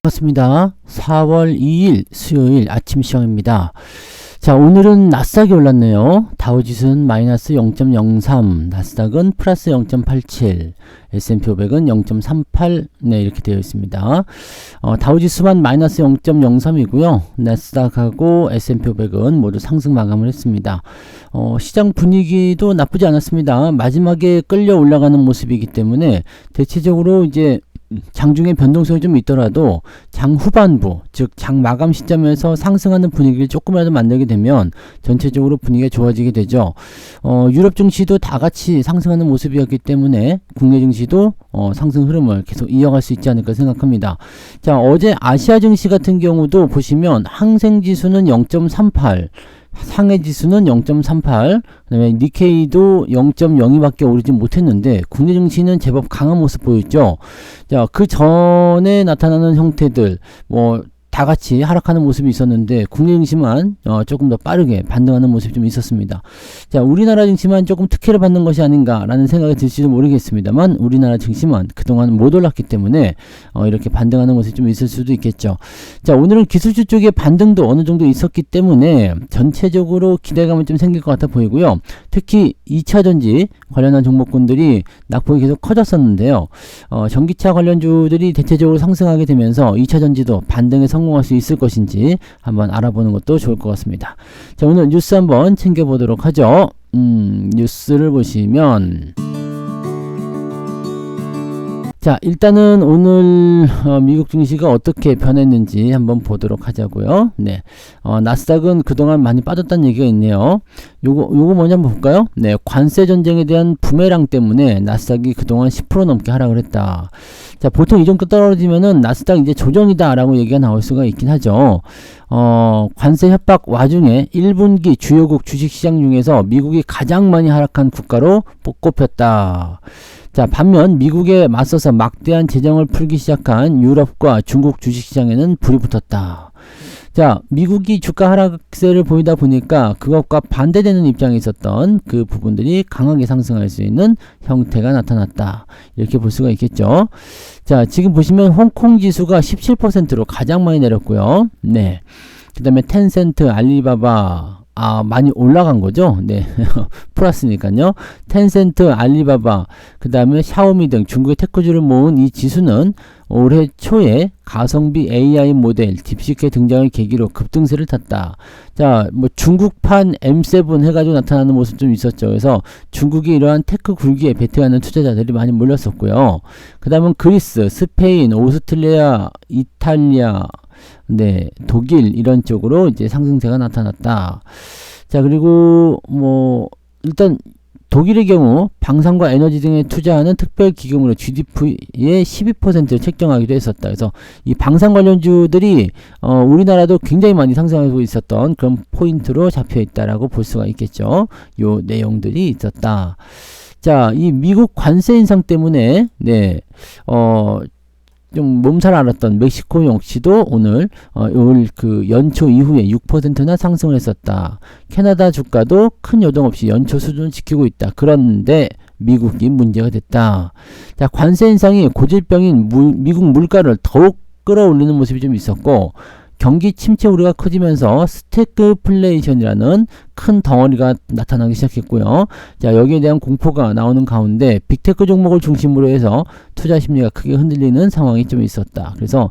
반갑습니다. 4월 2일 수요일 아침 시황입니다. 자, 오늘은 나스닥이 올랐네요. 다우지수는 마이너스 0.03, 나스닥은 플러스 0.87, S&P 500은 0.38, 네, 이렇게 되어 있습니다. 다우지수만 마이너스 0.03이고요. 나스닥하고 S&P 500은 모두 상승 마감을 했습니다. 시장 분위기도 나쁘지 않았습니다. 마지막에 끌려 올라가는 모습이기 때문에 대체적으로 이제 장중에 변동성이 좀 있더라도 장 후반부, 즉 장 마감 시점에서 상승하는 분위기를 조금이라도 만들게 되면 전체적으로 분위기가 좋아지게 되죠. 유럽 증시도 다 같이 상승하는 모습이었기 때문에 국내 증시도 상승 흐름을 계속 이어갈 수 있지 않을까 생각합니다. 자, 어제 아시아 증시 같은 경우도 보시면 항생지수는 0.38, 상해지수는 0.38, 그 다음에 니케이도 0.02밖에 오르지 못했는데 국내 증시는 제법 강한 모습 보였죠. 자, 그 전에 나타나는 형태들 다 같이 하락하는 모습이 있었는데 국내 증시만 조금 더 빠르게 반등하는 모습이 좀 있었습니다. 자, 우리나라 증시만 조금 특혜를 받는 것이 아닌가라는 생각이 들지도 모르겠습니다만 우리나라 증시만 그동안 못 올랐기 때문에 이렇게 반등하는 모습이 좀 있을 수도 있겠죠. 자, 오늘은 기술주 쪽에 반등도 어느 정도 있었기 때문에 전체적으로 기대감은 좀 생길 것 같아 보이고요. 특히 2차전지 관련한 종목군들이 낙폭이 계속 커졌었는데요. 전기차 관련주들이 대체적으로 상승하게 되면서 2차전지도 반등에 성공할 수 있을 것인지 한번 알아보는 것도 좋을 것 같습니다. 자, 오늘 뉴스 한번 챙겨보도록 하죠. 뉴스를 보시면 자, 일단은 오늘 미국 증시가 어떻게 변했는지 한번 보도록 하자고요. 네, 나스닥은 그동안 많이 빠졌다는 얘기가 있네요. 요거 뭐냐 한번 볼까요? 네, 관세 전쟁에 대한 부메랑 때문에 나스닥이 그동안 10% 넘게 하락을 했다. 자, 보통 이 정도 떨어지면은 나스닥 이제 조정이다 라고 얘기가 나올 수가 있긴 하죠. 관세 협박 와중에 1분기 주요국 주식시장 중에서 미국이 가장 많이 하락한 국가로 꼽혔다. 자, 반면 미국에 맞서서 막대한 재정을 풀기 시작한 유럽과 중국 주식시장에는 불이 붙었다. 자, 미국이 주가 하락세를 보이다 보니까 그것과 반대되는 입장에 있었던 그 부분들이 강하게 상승할 수 있는 형태가 나타났다. 이렇게 볼 수가 있겠죠. 자, 지금 보시면 홍콩 지수가 17%로 가장 많이 내렸고요. 네. 그 다음에 텐센트, 알리바바, 많이 올라간 거죠. 네. 플러스니까요. 텐센트, 알리바바, 그 다음에 샤오미 등 중국의 테크주를 모은 이 지수는 올해 초에 가성비 AI 모델 딥시크의 등장을 계기로 급등세를 탔다. 자, 중국판 M7 해가지고 나타나는 모습 좀 있었죠. 그래서 중국이 이러한 테크 굴기에 베팅하는 투자자들이 많이 몰렸었고요. 그 다음은 그리스, 스페인, 오스트리아, 이탈리아, 네, 독일 이런 쪽으로 이제 상승세가 나타났다. 자, 그리고 일단 독일의 경우 방산과 에너지 등에 투자하는 특별 기금으로 GDP의 12%를 책정하기도 했었다. 그래서 이 방산 관련주들이 우리나라도 굉장히 많이 상승하고 있었던 그런 포인트로 잡혀 있다라고 볼 수가 있겠죠. 요 내용들이 있었다. 자, 이 미국 관세 인상 때문에 네, 좀 몸살 앓았던 멕시코 역시도 오늘 그 연초 이후에 6%나 상승을 했었다. 캐나다 주가도 큰 요동 없이 연초 수준을 지키고 있다. 그런데 미국이 문제가 됐다. 자, 관세 인상이 고질병인 미국 물가를 더욱 끌어올리는 모습이 좀 있었고 경기 침체 우려가 커지면서 스태그플레이션이라는 큰 덩어리가 나타나기 시작했고요. 자, 여기에 대한 공포가 나오는 가운데 빅테크 종목을 중심으로 해서 투자 심리가 크게 흔들리는 상황이 좀 있었다. 그래서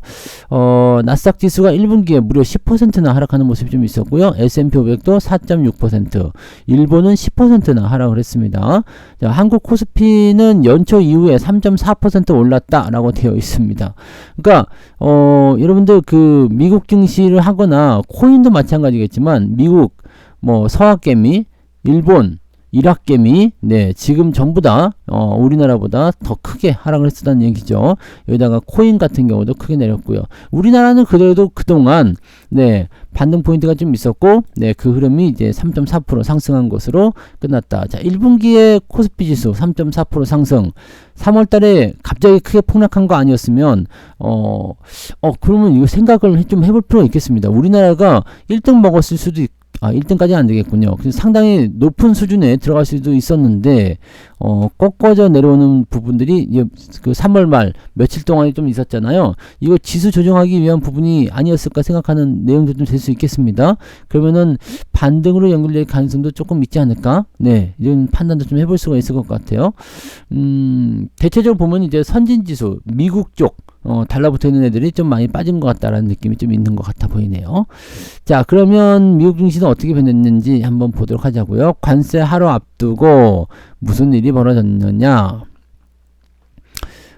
나스닥 지수가 1분기에 무려 10%나 하락하는 모습이 좀 있었고요. S&P 500도 4.6%, 일본은 10%나 하락을 했습니다. 자, 한국 코스피는 연초 이후에 3.4% 올랐다라고 되어 있습니다. 그러니까 여러분들 그 미국 증시를 하거나 코인도 마찬가지겠지만 미국 서학개미, 일본, 일학개미, 네, 지금 전부 다 우리나라보다 더 크게 하락을 했었다는 얘기죠. 여기다가 코인 같은 경우도 크게 내렸고요. 우리나라는 그래도 그동안 네, 반등 포인트가 좀 있었고 네, 그 흐름이 이제 3.4% 상승한 것으로 끝났다. 자, 1분기에 코스피 지수 3.4% 상승. 3월 달에 갑자기 크게 폭락한 거 아니었으면 그러면 이거 생각을 좀 해볼 필요가 있겠습니다. 우리나라가 1등 먹었을 수도 1등까지는 안 되겠군요. 그래서 상당히 높은 수준에 들어갈 수도 있었는데, 꺾어져 내려오는 부분들이 이제 그 3월 말 며칠 동안이 좀 있었잖아요. 이거 지수 조정하기 위한 부분이 아니었을까 생각하는 내용도 좀 될 수 있겠습니다. 그러면은 반등으로 연결될 가능성도 조금 있지 않을까? 네, 이런 판단도 좀 해볼 수가 있을 것 같아요. 대체적으로 보면 이제 선진지수, 미국 쪽, 달라붙어 있는 애들이 좀 많이 빠진 것 같다라는 느낌이 좀 있는 것 같아 보이네요. 자, 그러면 미국 증시는 어떻게 변했는지 한번 보도록 하자고요. 관세 하루 앞두고 무슨 일이 벌어졌느냐.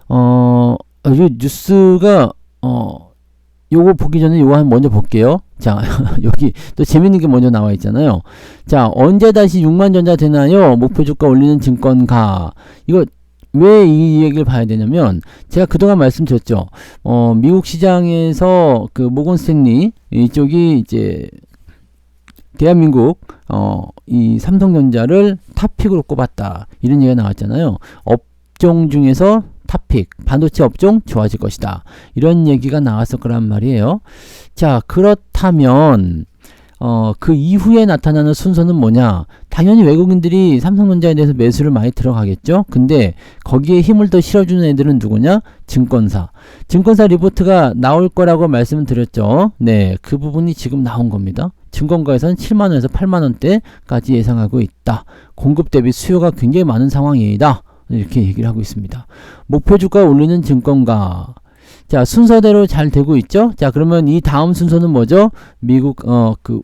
이 뉴스가, 요거 보기 전에 요거 먼저 볼게요. 자, 여기 또 재밌는 게 먼저 나와 있잖아요. 자, 언제 다시 6만 전자 되나요? 목표 주가 올리는 증권가. 이거 왜 이 얘기를 봐야 되냐면, 제가 그동안 말씀드렸죠. 미국 시장에서 그 모건 스탠리 이쪽이 이제 대한민국 이 삼성전자를 탑픽으로 꼽았다, 이런 얘기가 나왔잖아요. 업종 중에서 탑픽, 반도체 업종 좋아질 것이다, 이런 얘기가 나왔을 거란 말이에요. 자, 그렇다면 그 이후에 나타나는 순서는 뭐냐? 당연히 외국인들이 삼성전자에 대해서 매수를 많이 들어가겠죠. 근데 거기에 힘을 더 실어주는 애들은 누구냐? 증권사 리포트가 나올 거라고 말씀을 드렸죠. 네, 그 부분이 지금 나온 겁니다. 증권가에서는 7만원에서 8만원대까지 예상하고 있다. 공급 대비 수요가 굉장히 많은 상황이다, 이렇게 얘기를 하고 있습니다. 목표 주가 올리는 증권가. 자, 순서대로 잘 되고 있죠. 자, 그러면 이 다음 순서는 뭐죠? 미국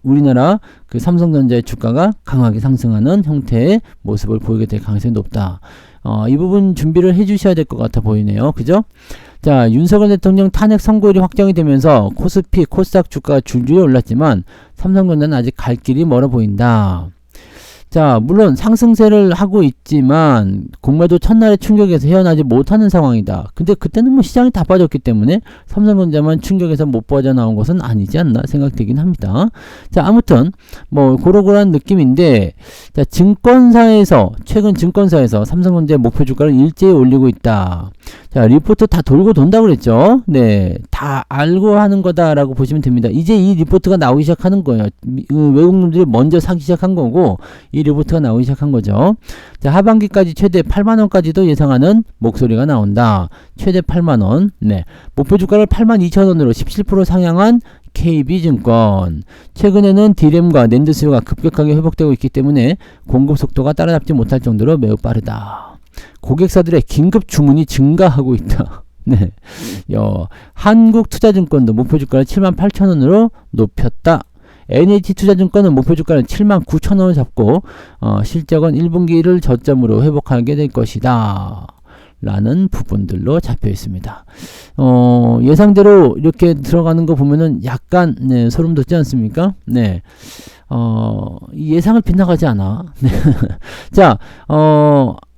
우리나라 그 삼성전자의 주가가 강하게 상승하는 형태의 모습을 보이게 될 가능성이 높다. 이 부분 준비를 해 주셔야 될 것 같아 보이네요. 그죠? 자, 윤석열 대통령 탄핵 선고일이 확정이 되면서 코스피, 코스닥 주가가 줄줄이 올랐지만 삼성전자는 아직 갈 길이 멀어 보인다. 자, 물론 상승세를 하고 있지만 공매도 첫날의 충격에서 헤어나지 못하는 상황이다. 근데 그때는 뭐 시장이 다 빠졌기 때문에 삼성전자만 충격에서 못 빠져나온 것은 아니지 않나 생각되긴 합니다. 자, 아무튼 뭐 그러고란 느낌인데, 자, 최근 증권사에서 삼성전자의 목표 주가를 일제히 올리고 있다. 자, 리포트 다 돌고 돈다고 그랬죠. 네, 다 알고 하는 거다라고 보시면 됩니다. 이제 이 리포트가 나오기 시작하는 거예요. 외국인들이 먼저 사기 시작한 거고, 이 리포트가 나오기 시작한 거죠. 자, 하반기까지 최대 8만원까지도 예상하는 목소리가 나온다. 최대 8만원. 네, 목표 주가를 82,000원으로 17% 상향한 KB증권. 최근에는 D램과 낸드 수요가 급격하게 회복되고 있기 때문에 공급 속도가 따라잡지 못할 정도로 매우 빠르다. 고객사들의 긴급 주문이 증가하고 있다. 네, 한국투자증권도 목표 주가를 78,000원으로 높였다. NH투자증권은 목표 주가는 79,000원을 잡고 실적은 1분기를 저점으로 회복하게 될 것이다, 라는 부분들로 잡혀 있습니다. 예상대로 이렇게 들어가는 거 보면은 약간, 네, 소름 돋지 않습니까? 네, 예상을 빗나가지 않아. 네. 자,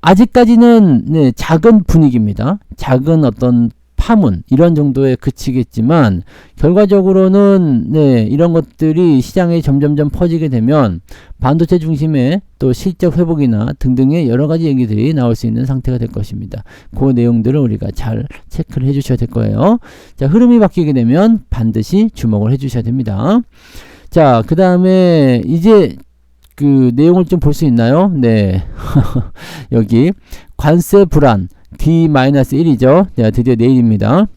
아직까지는, 네, 작은 분위기입니다. 작은 어떤 파문, 이런 정도에 그치겠지만 결과적으로는, 네, 이런 것들이 시장에 점점점 퍼지게 되면 반도체 중심의 또 실적 회복이나 등등의 여러 가지 얘기들이 나올 수 있는 상태가 될 것입니다. 그 내용들을 우리가 잘 체크를 해 주셔야 될 거예요. 자, 흐름이 바뀌게 되면 반드시 주목을 해 주셔야 됩니다. 자, 그 다음에 이제 그 내용을 좀 볼 수 있나요? 네. 여기 관세 불안 D-1이죠. 자, 드디어 내일입니다.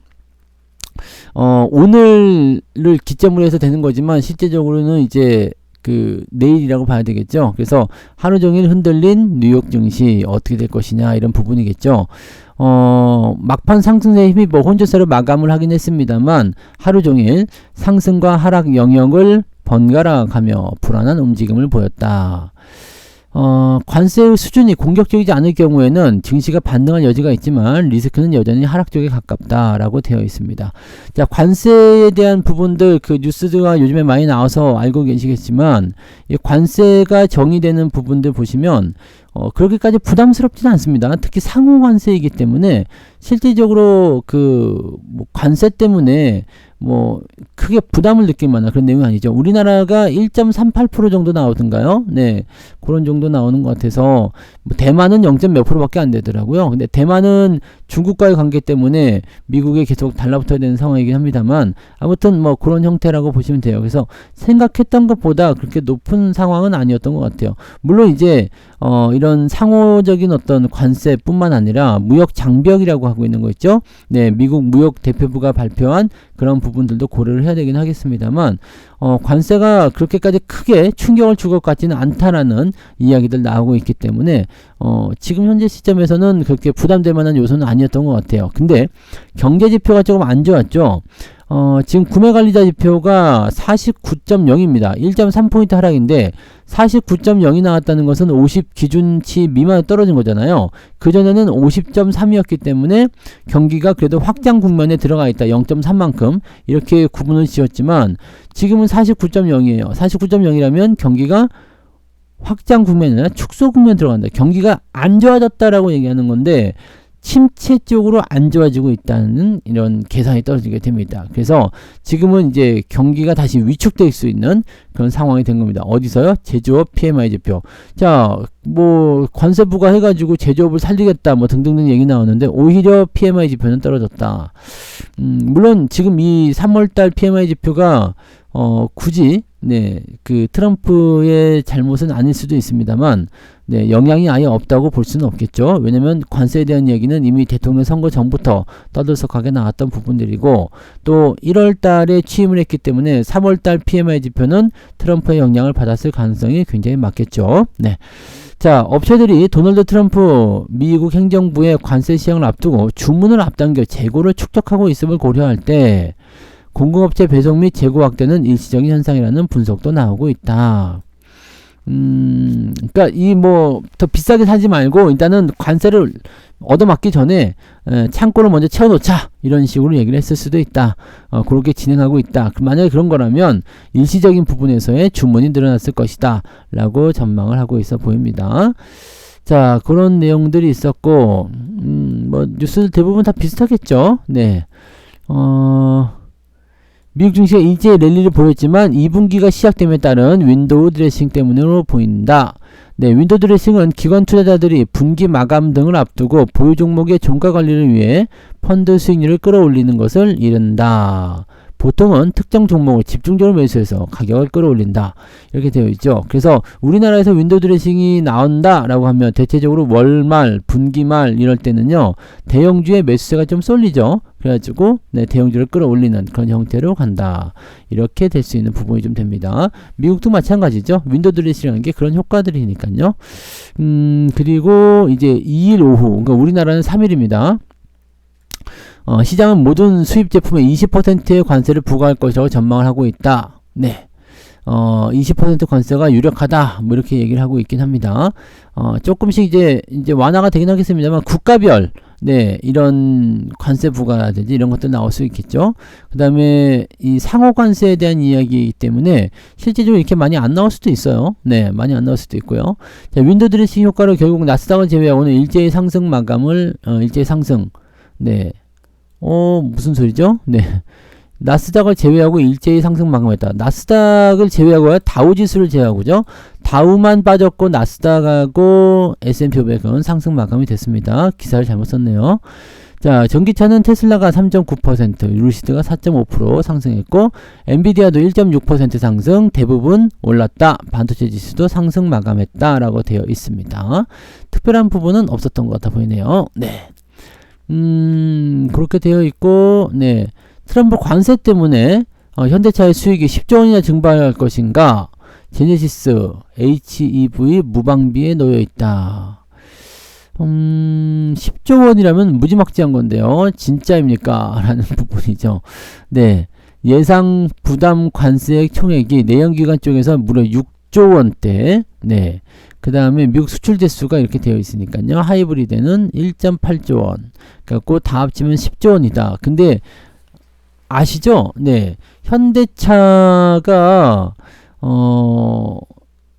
오늘을 기점으로 해서 되는 거지만 실제적으로는 이제 그 내일이라고 봐야 되겠죠. 그래서 하루 종일 흔들린 뉴욕 증시 어떻게 될 것이냐, 이런 부분이겠죠. 막판 상승세에 힘입어 혼조세로 마감을 하긴 했습니다만 하루 종일 상승과 하락 영역을 번갈아 가며 불안한 움직임을 보였다. 관세의 수준이 공격적이지 않을 경우에는 증시가 반등할 여지가 있지만 리스크는 여전히 하락 쪽에 가깝다라고 되어 있습니다. 자, 관세에 대한 부분들 그 뉴스가 요즘에 많이 나와서 알고 계시겠지만, 이 관세가 정의되는 부분들 보시면 그렇게까지 부담스럽지는 않습니다. 특히 상호 관세이기 때문에 실질적으로 뭐 관세 때문에 뭐 크게 부담을 느낄 만한 그런 내용이 아니죠. 우리나라가 1.38% 정도 나오던가요? 네, 그런 정도 나오는 것 같아서, 뭐 대만은 0. 몇 %밖에 안 되더라고요. 근데 대만은 중국과의 관계 때문에 미국에 계속 달라붙어야 되는 상황이긴 합니다만 아무튼 뭐 그런 형태라고 보시면 돼요. 그래서 생각했던 것보다 그렇게 높은 상황은 아니었던 것 같아요. 물론 이제 이런 상호적인 어떤 관세뿐만 아니라 무역 장벽이라고 하고 있는 거 있죠. 네, 미국 무역 대표부가 발표한 그런 부분들도 고려를 해야 되긴 하겠습니다만 관세가 그렇게까지 크게 충격을 줄 것 같지는 않다라는 이야기들 나오고 있기 때문에 지금 현재 시점에서는 그렇게 부담될 만한 요소는 아니었던 것 같아요. 근데 경제 지표가 조금 안 좋았죠. 지금 구매관리자 지표가 49.0입니다. 1.3포인트 하락인데 49.0이 나왔다는 것은 50 기준치 미만에 떨어진 거잖아요. 그전에는 50.3이었기 때문에 경기가 그래도 확장 국면에 들어가 있다. 0.3만큼 이렇게 구분을 지었지만 지금은 49.0이에요. 49.0이라면 경기가 확장 국면이 아니라 축소 국면에 들어간다. 경기가 안 좋아졌다라고 얘기하는 건데 침체 쪽으로 안 좋아지고 있다는 이런 계산이 떨어지게 됩니다. 그래서 지금은 이제 경기가 다시 위축될 수 있는 그런 상황이 된 겁니다. 어디서요? 제조업 PMI 지표. 자, 뭐 관세부가 해가지고 제조업을 살리겠다 뭐 등등등 얘기 나오는데 오히려 PMI 지표는 떨어졌다. 물론 지금 이 3월달 PMI 지표가 굳이 네, 그 트럼프의 잘못은 아닐 수도 있습니다만 네, 영향이 아예 없다고 볼 수는 없겠죠. 왜냐면 관세에 대한 얘기는 이미 대통령 선거 전부터 떠들썩하게 나왔던 부분들이고 또 1월 달에 취임을 했기 때문에 3월 달 PMI 지표는 트럼프의 영향을 받았을 가능성이 굉장히 많겠죠. 네. 자, 업체들이 도널드 트럼프 미국 행정부의 관세 시행을 앞두고 주문을 앞당겨 재고를 축적하고 있음을 고려할 때 공급업체 배송 및 재고 확대는 일시적인 현상이라는 분석도 나오고 있다. 그러니까 이 뭐 더 비싸게 사지 말고 일단은 관세를 얻어맞기 전에 창고를 먼저 채워놓자 이런 식으로 얘기를 했을 수도 있다. 그렇게 진행하고 있다. 만약에 그런 거라면 일시적인 부분에서의 주문이 늘어났을 것이다 라고 전망을 하고 있어 보입니다. 자, 그런 내용들이 있었고 뭐 뉴스들 대부분 다 비슷하겠죠. 네. 미국 증시가 일제히 랠리를 보였지만 2분기가 시작됨에 따른 윈도우 드레싱 때문으로 보인다. 네, 윈도우 드레싱은 기관 투자자들이 분기 마감 등을 앞두고 보유 종목의 종가 관리를 위해 펀드 수익률을 끌어올리는 것을 이른다. 보통은 특정 종목을 집중적으로 매수해서 가격을 끌어올린다. 이렇게 되어 있죠. 그래서 우리나라에서 윈도우 드레싱이 나온다라고 하면 대체적으로 월말, 분기말 이럴 때는요. 대형주의 매수세가 좀 쏠리죠. 그래가지고 네, 대형주를 끌어올리는 그런 형태로 간다. 이렇게 될 수 있는 부분이 좀 됩니다. 미국도 마찬가지죠. 윈도우 드레싱이라는 게 그런 효과들이니까요. 그리고 이제 2일 오후, 그러니까 우리나라는 3일입니다. 시장은 모든 수입 제품에 20%의 관세를 부과할 것이라고 전망을 하고 있다. 네. 20% 관세가 유력하다. 뭐 이렇게 얘기를 하고 있긴 합니다. 조금씩 이제 완화가 되긴 하겠습니다만 국가별 네, 이런 관세 부과라든지 이런 것도 나올 수 있겠죠. 그 다음에 이 상호 관세에 대한 이야기이기 때문에 실제적으로 이렇게 많이 안 나올 수도 있어요. 네, 많이 안 나올 수도 있고요. 자, 윈도우 드레싱 효과로 결국 나스닥을 제외하고는 일제히 상승 마감을 일제히 상승. 네. 무슨 소리죠? 네. 나스닥을 제외하고 일제히 상승 마감했다. 나스닥을 제외하고 다우지수를 제외하고죠. 다우만 빠졌고 나스닥하고 S&P 500은 상승 마감이 됐습니다. 기사를 잘못 썼네요. 자, 전기차는 테슬라가 3.9%, 루시드가 4.5% 상승했고 엔비디아도 1.6% 상승, 대부분 올랐다. 반도체 지수도 상승 마감했다 라고 되어 있습니다. 특별한 부분은 없었던 것 같아 보이네요. 네. 그렇게 되어 있고, 네. 트럼프 관세 때문에 현대차의 수익이 10조 원이나 증발할 것인가? 제네시스 HEV 무방비에 놓여 있다. 10조 원이라면 무지막지한 건데요. 진짜입니까? 라는 부분이죠. 네. 예상 부담 관세액 총액이 내연기관 쪽에서 무려 6조 원대. 네. 그 다음에 미국 수출 대수가 이렇게 되어 있으니까요. 하이브리드는 1.8조 원. 그래갖고 다 합치면 10조 원이다. 근데 아시죠? 네. 현대차가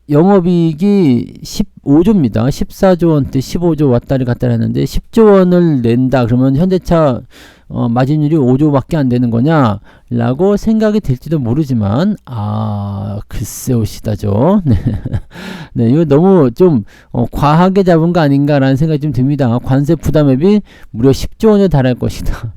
영업이익이 15조입니다. 14조 원대 15조 왔다리 갔다리 하는데 10조 원을 낸다. 그러면 현대차 마진율이 5조밖에 안 되는 거냐? 라고 생각이 될지도 모르지만, 글쎄오시다죠. 네. 네, 이거 너무 좀, 과하게 잡은 거 아닌가라는 생각이 좀 듭니다. 관세 부담액이 무려 10조 원에 달할 것이다.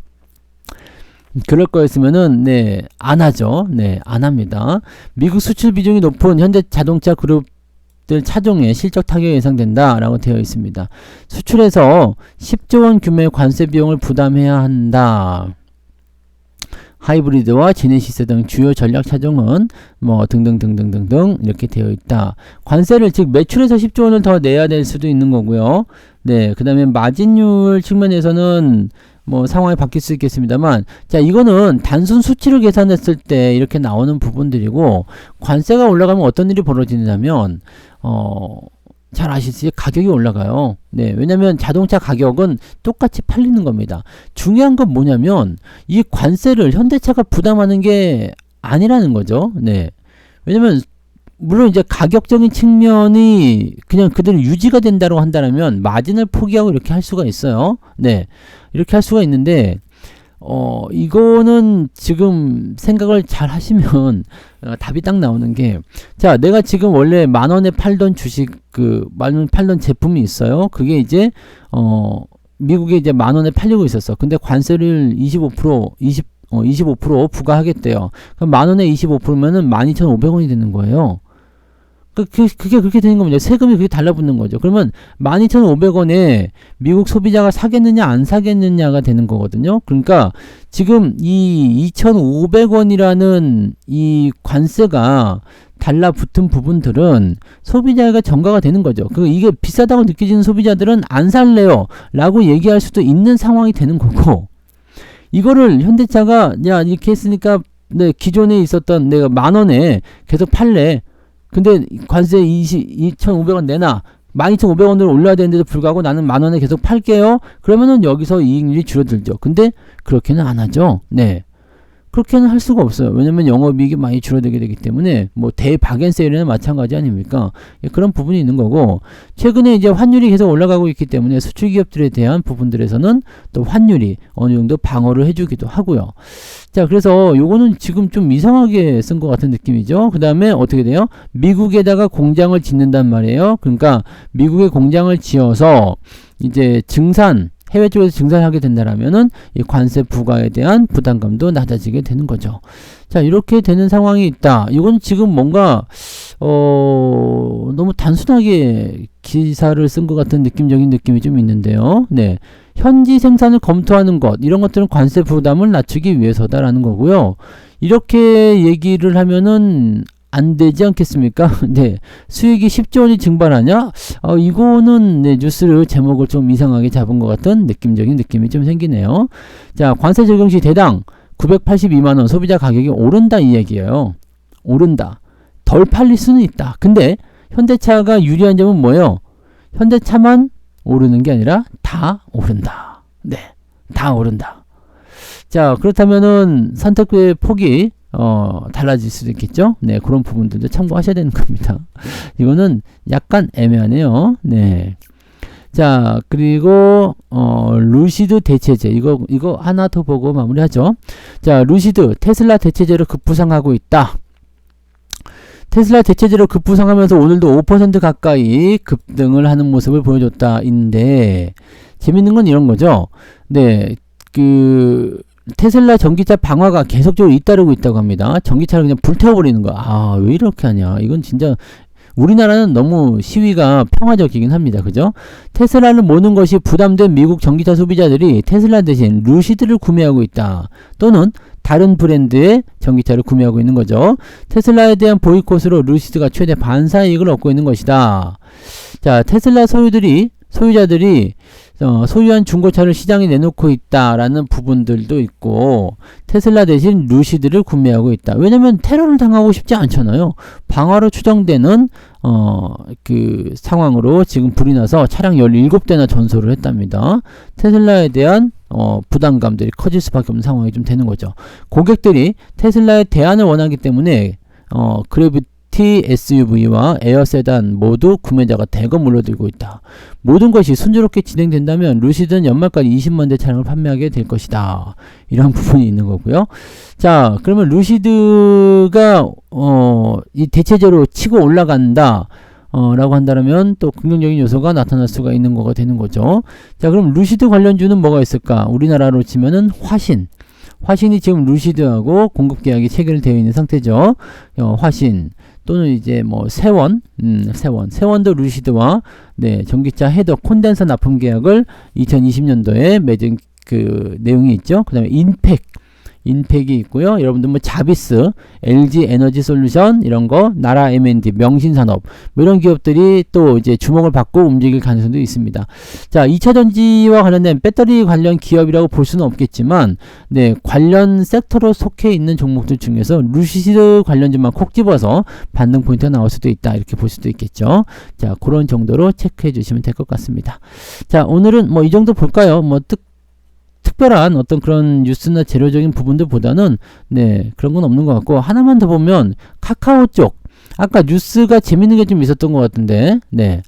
그럴 거였으면은, 네, 안 하죠. 네, 안 합니다. 미국 수출 비중이 높은 현대 자동차 그룹들 차종에 실적 타격이 예상된다. 라고 되어 있습니다. 수출에서 10조 원 규모의 관세 비용을 부담해야 한다. 하이브리드와 제네시스 등 주요 전략 차종은 뭐 등등등등등등 이렇게 되어 있다. 관세를 즉 매출에서 10조 원을 더 내야 될 수도 있는 거고요. 네, 그 다음에 마진율 측면에서는 뭐 상황이 바뀔 수 있겠습니다만, 자, 이거는 단순 수치를 계산했을 때 이렇게 나오는 부분들이고, 관세가 올라가면 어떤 일이 벌어지냐면 잘 아시지? 가격이 올라가요. 네, 왜냐면 자동차 가격은 똑같이 팔리는 겁니다. 중요한 건 뭐냐면 이 관세를 현대차가 부담하는 게 아니라는 거죠. 네, 왜냐면 물론 이제 가격적인 측면이 그냥 그대로 유지가 된다고 한다면 마진을 포기하고 이렇게 할 수가 있어요. 네, 이렇게 할 수가 있는데 이거는 지금 생각을 잘 하시면 답이 딱 나오는 게, 자, 내가 지금 원래 10,000원에 팔던 주식, 10,000원에 팔던 제품이 있어요. 그게 이제 미국에 이제 10,000원에 팔리고 있었어. 근데 관세를 25% 부과하겠대요. 그럼 10,000원에 25%면은 12,500원이 되는 거예요. 그게 그렇게 되는 겁니다. 세금이 그게 달라붙는 거죠. 그러면 12,500원에 미국 소비자가 사겠느냐 안 사겠느냐가 되는 거거든요. 그러니까 지금 이 2,500원이라는 이 관세가 달라붙은 부분들은 소비자가 전가가 되는 거죠. 이게 비싸다고 느껴지는 소비자들은 안 살래요 라고 얘기할 수도 있는 상황이 되는 거고, 이거를 현대차가 야 이렇게 했으니까 네, 기존에 있었던 내가 10,000원에 계속 팔래. 근데 관세 2,500원 내놔. 12,500원으로 올려야 되는데도 불구하고 나는 10,000원에 계속 팔게요. 그러면은 여기서 이익률이 줄어들죠. 근데 그렇게는 안 하죠. 네. 그렇게는 할 수가 없어요. 왜냐면 영업이익이 많이 줄어들게 되기 때문에, 뭐 대박앤세일이나 마찬가지 아닙니까? 예, 그런 부분이 있는 거고, 최근에 이제 환율이 계속 올라가고 있기 때문에 수출 기업들에 대한 부분들에서는 또 환율이 어느 정도 방어를 해주기도 하고요. 자, 그래서 요거는 지금 좀 이상하게 쓴 것 같은 느낌이죠. 그 다음에 어떻게 돼요? 미국에다가 공장을 짓는단 말이에요. 그러니까 미국에 공장을 지어서 이제 해외 쪽에서 증산하게 된다라면은 이 관세 부과에 대한 부담감도 낮아지게 되는 거죠. 자, 이렇게 되는 상황이 있다. 이건 지금 뭔가 너무 단순하게 기사를 쓴 것 같은 느낌적인 느낌이 좀 있는데요. 네, 현지 생산을 검토하는 것, 이런 것들은 관세 부담을 낮추기 위해서다라는 거고요. 이렇게 얘기를 하면은 안 되지 않겠습니까? 네, 수익이 10조 원이 증발하냐? 이거는 네, 뉴스를 제목을 좀 이상하게 잡은 것 같은 느낌적인 느낌이 좀 생기네요. 자, 관세 적용 시 대당 982만원 소비자 가격이 오른다 이 얘기예요. 오른다. 덜 팔릴 수는 있다. 근데 현대차가 유리한 점은 뭐예요? 현대차만 오르는 게 아니라 다 오른다. 네, 다 오른다. 자, 그렇다면은 선택의 폭이 달라질 수도 있겠죠. 네, 그런 부분들도 참고하셔야 되는 겁니다. 이거는 약간 애매하네요. 네. 자, 그리고 루시드 대체제, 이거 하나 더 보고 마무리하죠. 자, 루시드 테슬라 대체제로 급부상하고 있다. 테슬라 대체제로 급부상하면서 오늘도 5% 가까이 급등을 하는 모습을 보여줬다인데, 재밌는 건 이런 거죠. 네, 테슬라 전기차 방화가 계속적으로 잇따르고 있다고 합니다. 전기차를 그냥 불태워버리는 거야. 왜 이렇게 하냐. 이건 진짜 우리나라는 너무 시위가 평화적이긴 합니다. 그죠? 테슬라를 모는 것이 부담된 미국 전기차 소비자들이 테슬라 대신 루시드를 구매하고 있다. 또는 다른 브랜드의 전기차를 구매하고 있는 거죠. 테슬라에 대한 보이콧으로 루시드가 최대 반사이익을 얻고 있는 것이다. 자, 테슬라 소유자들이 소유한 중고차를 시장에 내놓고 있다라는 부분들도 있고, 테슬라 대신 루시드를 구매하고 있다. 왜냐면 테러를 당하고 싶지 않잖아요. 방화로 추정되는 상황으로 지금 불이 나서 차량 17대나 전소를 했답니다. 테슬라에 대한 부담감들이 커질 수밖에 없는 상황이 좀 되는 거죠. 고객들이 테슬라의 대안을 원하기 때문에 스포티 SUV와 에어 세단 모두 구매자가 대거 몰려들고 있다. 모든 것이 순조롭게 진행된다면 루시드는 연말까지 20만 대 차량을 판매하게 될 것이다. 이런 부분이 있는 거고요. 자, 그러면 루시드가 이 대체적으로 치고 올라간다. 라고 한다면 또 긍정적인 요소가 나타날 수가 있는 거가 되는 거죠. 자, 그럼 루시드 관련주는 뭐가 있을까? 우리나라로 치면은 화신이 지금 루시드하고 공급 계약이 체결되어 있는 상태죠. 화신 또는 이제 뭐 세원도 루시드와 네, 전기차 헤더 콘덴서 납품 계약을 2020년도에 맺은 그 내용이 있죠. 그다음에 인팩이 있고요. 여러분들 뭐 자비스, LG 에너지 솔루션 이런 거, 나라 M&D, 명신산업 뭐 이런 기업들이 또 이제 주목을 받고 움직일 가능성도 있습니다. 자, 2차 전지와 관련된 배터리 관련 기업이라고 볼 수는 없겠지만 네, 관련 섹터로 속해 있는 종목들 중에서 루시드 관련주만 콕 집어서 반등 포인트가 나올 수도 있다. 이렇게 볼 수도 있겠죠. 자, 그런 정도로 체크해 주시면 될 것 같습니다. 자, 오늘은 뭐 이 정도 볼까요? 뭐 특별한 어떤 그런 뉴스나 재료적인 부분들보다는 네, 그런 건 없는 것 같고, 하나만 더 보면 카카오 쪽 아까 뉴스가 재밌는 게 좀 있었던 것 같은데 네,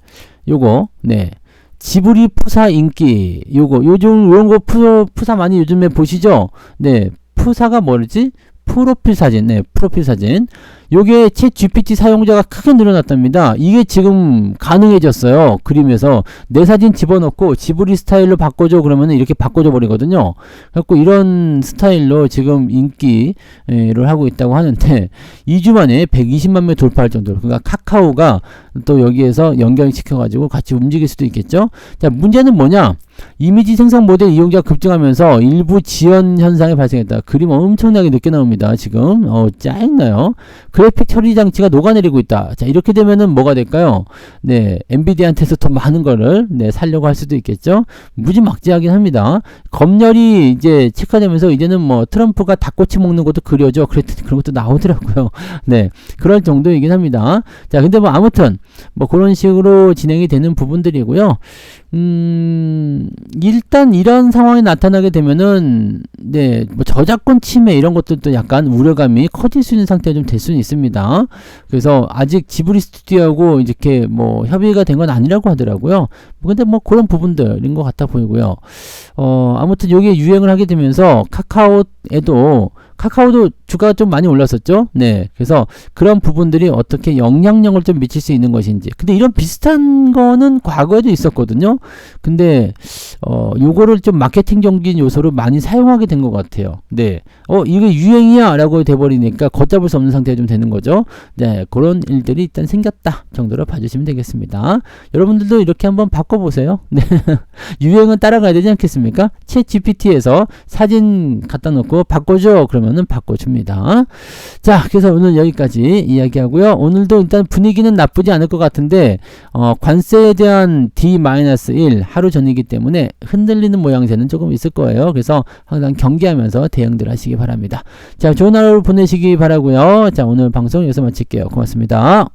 요거 네, 지브리 푸사 인기 요즘 요런 거 푸사 많이 요즘에 보시죠. 네, 푸사가 뭐지? 프로필 사진, 네, 프로필 사진. 요게 챗 GPT 사용자가 크게 늘어났답니다. 이게 지금 가능해졌어요. 그림에서 내 사진 집어넣고 지브리 스타일로 바꿔줘 그러면 이렇게 바꿔줘 버리거든요. 그래갖고 이런 스타일로 지금 인기를 하고 있다고 하는데 2주 만에 120만 명 돌파할 정도로, 그러니까 카카오가 또 여기에서 연결시켜가지고 같이 움직일 수도 있겠죠. 자, 문제는 뭐냐? 이미지 생성 모델 이용자가 급증하면서 일부 지연 현상이 발생했다. 그림 엄청나게 늦게 나옵니다. 지금 짜증나요. 그래픽 처리 장치가 녹아내리고 있다. 자, 이렇게 되면은 뭐가 될까요? 네, 엔비디아한테서 더 많은 거를 네, 살려고 할 수도 있겠죠. 무지막지하긴 합니다. 검열이 이제 체크되면서 이제는 뭐 트럼프가 닭꼬치 먹는 것도 그려져. 그랬더니 그런 것도 나오더라고요. 네, 그럴 정도이긴 합니다. 자, 근데 뭐 아무튼 뭐 그런 식으로 진행이 되는 부분들이고요. 일단 이런 상황이 나타나게 되면은 네, 뭐 저작권 침해 이런 것들도 약간 우려감이 커질 수 있는 상태가 좀 될 수는 있습니다. 그래서 아직 지브리 스튜디오하고 이렇게 뭐 협의가 된 건 아니라고 하더라고요. 근데 뭐 그런 부분들인 것 같아 보이고요. 아무튼 여기에 유행을 하게 되면서 카카오도 주가가 좀 많이 올랐었죠. 네, 그래서 그런 부분들이 어떻게 영향력을 좀 미칠 수 있는 것인지. 근데 이런 비슷한 거는 과거에도 있었거든요. 근데 요거를 좀 마케팅적인 요소로 많이 사용하게 된 것 같아요. 네, 이게 유행이야 라고 돼버리니까 걷잡을 수 없는 상태가 좀 되는 거죠. 네, 그런 일들이 일단 생겼다 정도로 봐주시면 되겠습니다. 여러분들도 이렇게 한번 바꿔보세요. 네, 유행은 따라가야 되지 않겠습니까? 챗 GPT에서 사진 갖다 놓고 바꿔줘 그러면은 바꿔줍니다. 자, 그래서 오늘 여기까지 이야기하고요. 오늘도 일단 분위기는 나쁘지 않을 것 같은데 관세에 대한 D-1 하루 전이기 때문에 흔들리는 모양새는 조금 있을 거예요. 그래서 항상 경계하면서 대응들 하시기 바랍니다. 자, 좋은 하루 보내시기 바라고요. 자, 오늘 방송 여기서 마칠게요. 고맙습니다.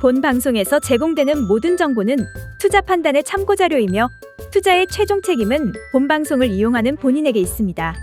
본 방송에서 제공되는 모든 정보는 투자 판단의 참고 자료이며 투자의 최종 책임은 본 방송을 이용하는 본인에게 있습니다.